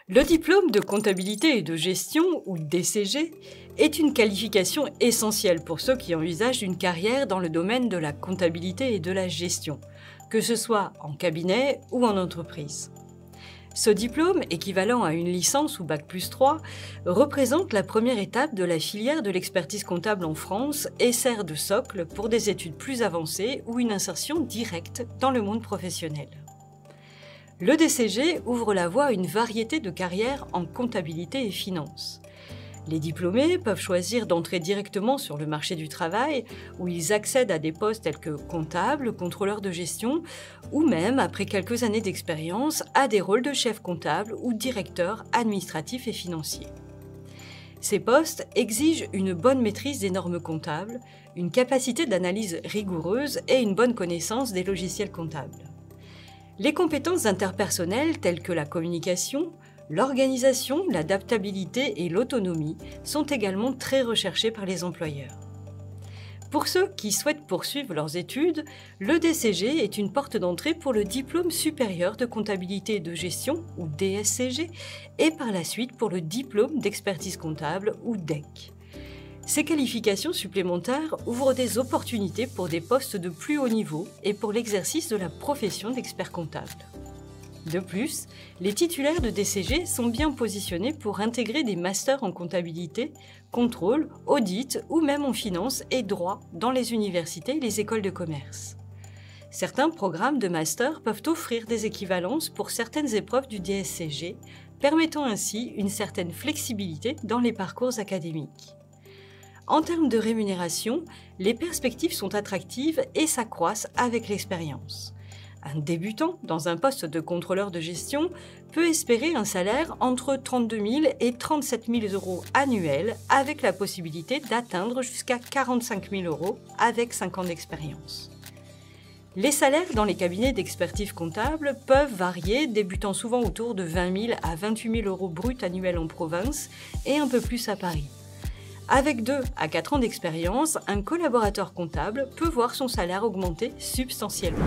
Le diplôme de comptabilité et de gestion, ou DCG, est une qualification essentielle pour ceux qui envisagent une carrière dans le domaine de la comptabilité et de la gestion, que ce soit en cabinet ou en entreprise. Ce diplôme, équivalent à une licence ou Bac+3, représente la première étape de la filière de l'expertise comptable en France et sert de socle pour des études plus avancées ou une insertion directe dans le monde professionnel. Le DCG ouvre la voie à une variété de carrières en comptabilité et finance. Les diplômés peuvent choisir d'entrer directement sur le marché du travail, où ils accèdent à des postes tels que comptable, contrôleur de gestion, ou même, après quelques années d'expérience, à des rôles de chef comptable ou directeur administratif et financier. Ces postes exigent une bonne maîtrise des normes comptables, une capacité d'analyse rigoureuse et une bonne connaissance des logiciels comptables. Les compétences interpersonnelles telles que la communication, l'organisation, l'adaptabilité et l'autonomie sont également très recherchées par les employeurs. Pour ceux qui souhaitent poursuivre leurs études, le DCG est une porte d'entrée pour le diplôme supérieur de comptabilité et de gestion, ou DSCG, et par la suite pour le diplôme d'expertise comptable, ou DEC. Ces qualifications supplémentaires ouvrent des opportunités pour des postes de plus haut niveau et pour l'exercice de la profession d'expert comptable. De plus, les titulaires de DCG sont bien positionnés pour intégrer des masters en comptabilité, contrôle, audit ou même en finance et droit dans les universités et les écoles de commerce. Certains programmes de master peuvent offrir des équivalences pour certaines épreuves du DSCG, permettant ainsi une certaine flexibilité dans les parcours académiques. En termes de rémunération, les perspectives sont attractives et s'accroissent avec l'expérience. Un débutant dans un poste de contrôleur de gestion peut espérer un salaire entre 32 000 et 37 000 euros annuels, avec la possibilité d'atteindre jusqu'à 45 000 euros avec 5 ans d'expérience. Les salaires dans les cabinets d'expertise comptable peuvent varier, débutant souvent autour de 20 000 à 28 000 euros bruts annuels en province et un peu plus à Paris. Avec 2 à 4 ans d'expérience, un collaborateur comptable peut voir son salaire augmenter substantiellement.